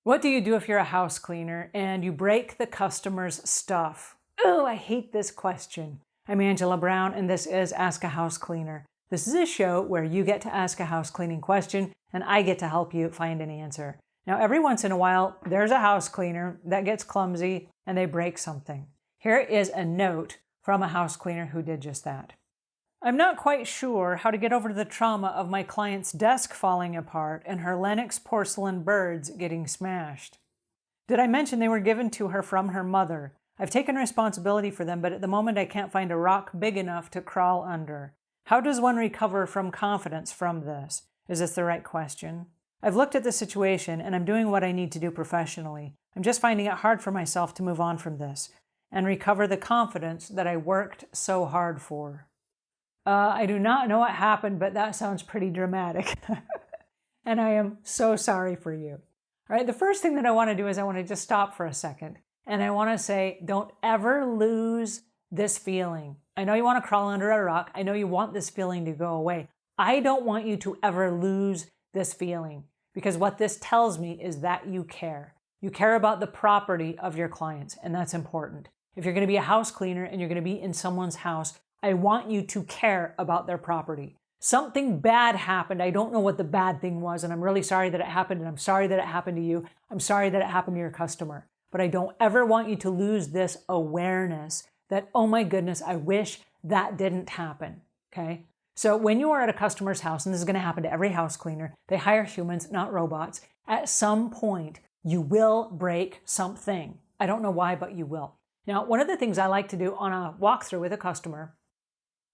What do you do if you're a house cleaner and you break the customer's stuff? Oh, I hate this question. I'm Angela Brown, and this is Ask a House Cleaner. This is a show where you get to ask a house cleaning question, and I get to help you find an answer. Now, every once in a while, there's a house cleaner that gets clumsy and they break something. Here is a note from a house cleaner who did just that. I'm not quite sure how to get over the trauma of my client's desk falling apart and her Lenox porcelain birds getting smashed. Did I mention they were given to her from her mother? I've taken responsibility for them, but at the moment I can't find a rock big enough to crawl under. How does one recover from confidence from this? Is this the right question? I've looked at the situation and I'm doing what I need to do professionally. I'm just finding it hard for myself to move on from this and recover the confidence that I worked so hard for. I do not know what happened, but that sounds pretty dramatic. And I am so sorry for you. All right, the first thing that I want to do is I want to just stop for a second. And I want to say, don't ever lose this feeling. I know you want to crawl under a rock. I know you want this feeling to go away. I don't want you to ever lose this feeling, because what this tells me is that you care. You care about the property of your clients, and that's important. If you're going to be a house cleaner and you're going to be in someone's house, I want you to care about their property. Something bad happened. I don't know what the bad thing was, and I'm really sorry that it happened, and I'm sorry that it happened to you. I'm sorry that it happened to your customer. But I don't ever want you to lose this awareness that, oh my goodness, I wish that didn't happen, okay? So when you are at a customer's house, and this is going to happen to every house cleaner, they hire humans, not robots. At some point, you will break something. I don't know why, but you will. Now, one of the things I like to do on a walkthrough with a customer,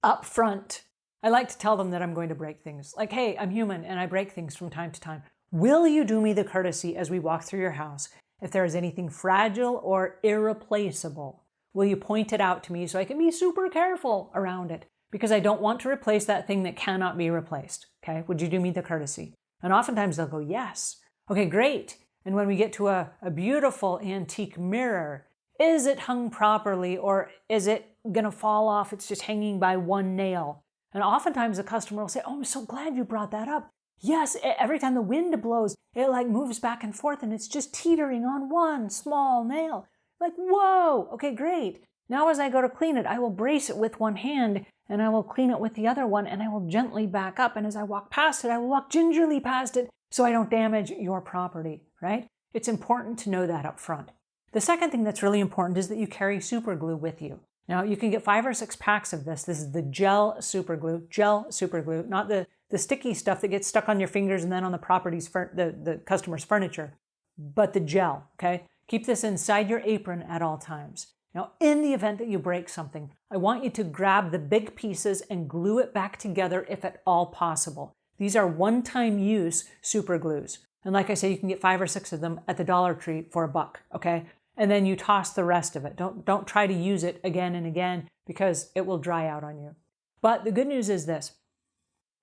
up front, I like to tell them that I'm going to break things. Like, hey, I'm human and I break things from time to time. Will you do me the courtesy as we walk through your house? If there is anything fragile or irreplaceable, will you point it out to me so I can be super careful around it? Because I don't want to replace that thing that cannot be replaced. Okay, would you do me the courtesy? And oftentimes they'll go, yes. Okay, great. And when we get to a beautiful antique mirror, is it hung properly or is it going to fall off? It's just hanging by one nail. And oftentimes the customer will say, oh, I'm so glad you brought that up. Yes, every time the wind blows, it like moves back and forth and it's just teetering on one small nail. Like, whoa, okay, great. Now as I go to clean it, I will brace it with one hand and I will clean it with the other one and I will gently back up. And as I walk past it, I will walk gingerly past it so I don't damage your property, right? It's important to know that up front. The second thing that's really important is that you carry super glue with you. Now, you can get 5 or 6 packs of this. This is the gel super glue, not the sticky stuff that gets stuck on your fingers and then on the property's, the customer's furniture, but the gel, okay? Keep this inside your apron at all times. Now, in the event that you break something, I want you to grab the big pieces and glue it back together if at all possible. These are one-time use super glues. And like I say, you can get 5 or 6 of them at the Dollar Tree for $1, okay? And then you toss the rest of it. Don't try to use it again and again because it will dry out on you. But the good news is this.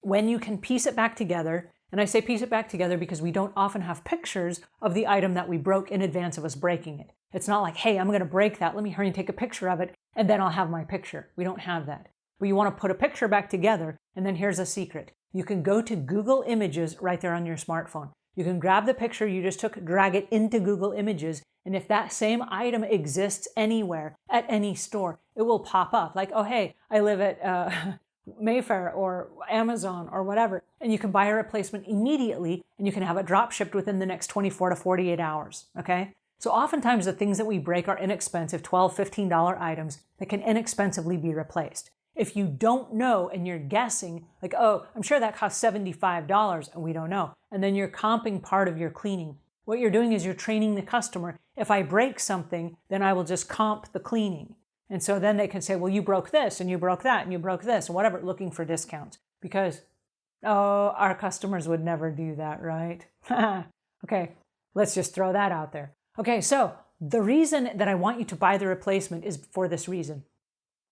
When you can piece it back together, and I say piece it back together because we don't often have pictures of the item that we broke in advance of us breaking it. It's not like, hey, I'm going to break that. Let me hurry and take a picture of it, and then I'll have my picture. We don't have that. But you want to put a picture back together, and then here's a secret. You can go to Google Images right there on your smartphone. You can grab the picture you just took, drag it into Google Images, and if that same item exists anywhere, at any store, it will pop up. Like, oh, hey, I live at Mayfair or Amazon or whatever, and you can buy a replacement immediately, and you can have it drop shipped within the next 24 to 48 hours, okay? So oftentimes the things that we break are inexpensive, $12, $15 items that can inexpensively be replaced. If you don't know and you're guessing, like, oh, I'm sure that costs $75, and we don't know, and then you're comping part of your cleaning, what you're doing is you're training the customer. If I break something, then I will just comp the cleaning. And so then they can say, well, you broke this, and you broke that, and you broke this, and whatever, looking for discounts. Because, oh, our customers would never do that, right? Okay, let's just throw that out there. Okay, so the reason that I want you to buy the replacement is for this reason.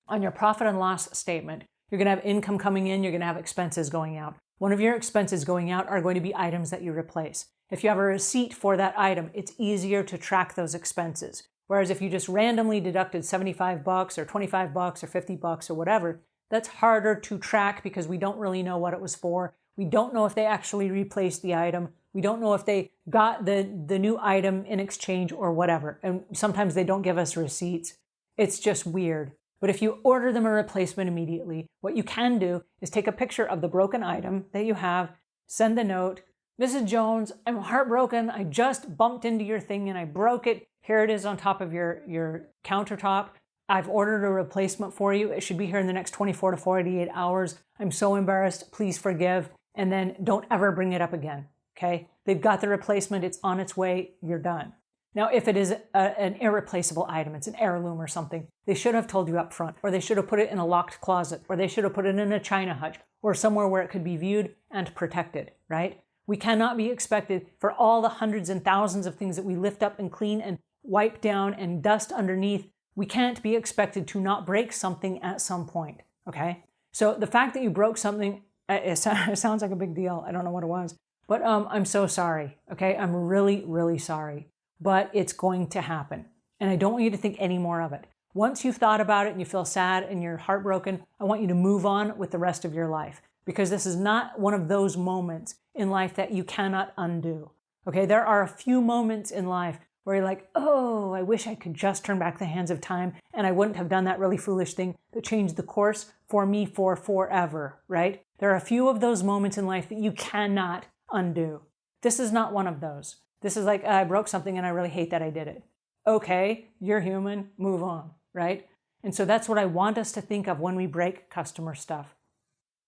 On your profit and loss statement, you're going to have income coming in, you're going to have expenses going out. One of your expenses going out are going to be items that you replace. If you have a receipt for that item, it's easier to track those expenses. Whereas if you just randomly deducted $75 or $25 or $50 or whatever, that's harder to track because we don't really know what it was for. We don't know if they actually replaced the item. We don't know if they got the new item in exchange or whatever. And sometimes they don't give us receipts. It's just weird. But if you order them a replacement immediately, what you can do is take a picture of the broken item that you have, send the note, Mrs. Jones, I'm heartbroken. I just bumped into your thing and I broke it. Here it is on top of your countertop. I've ordered a replacement for you. It should be here in the next 24 to 48 hours. I'm so embarrassed. Please forgive. And then don't ever bring it up again. Okay? They've got the replacement. It's on its way. You're done. Now, if it is an irreplaceable item, it's an heirloom or something, they should have told you up front, or they should have put it in a locked closet, or they should have put it in a china hutch, or somewhere where it could be viewed and protected, right? We cannot be expected for all the hundreds and thousands of things that we lift up and clean and wipe down and dust underneath. We can't be expected to not break something at some point, okay? So the fact that you broke something, it sounds like a big deal. I don't know what it was, but I'm so sorry, okay? I'm really, really sorry, but it's going to happen. And I don't want you to think any more of it. Once you've thought about it and you feel sad and you're heartbroken, I want you to move on with the rest of your life, because this is not one of those moments in life that you cannot undo, okay? There are a few moments in life where you're like, oh, I wish I could just turn back the hands of time and I wouldn't have done that really foolish thing that changed the course for me for forever, right? There are a few of those moments in life that you cannot undo. This is not one of those. This is like, I broke something and I really hate that I did it. Okay, you're human, move on, right? And so that's what I want us to think of when we break customer stuff.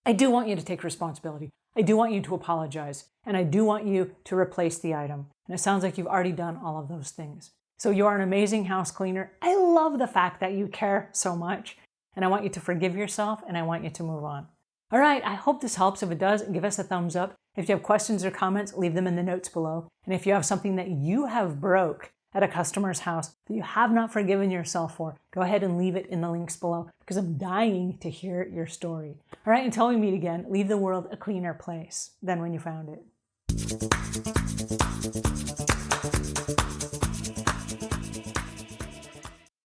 I do want you to take responsibility. I do want you to apologize. And I do want you to replace the item. And it sounds like you've already done all of those things. So you are an amazing house cleaner. I love the fact that you care so much. And I want you to forgive yourself and I want you to move on. All right, I hope this helps. If it does, give us a thumbs up. If you have questions or comments, leave them in the notes below. And if you have something that you have broke at a customer's house that you have not forgiven yourself for, go ahead and leave it in the links below, because I'm dying to hear your story. All right, until we meet again, leave the world a cleaner place than when you found it.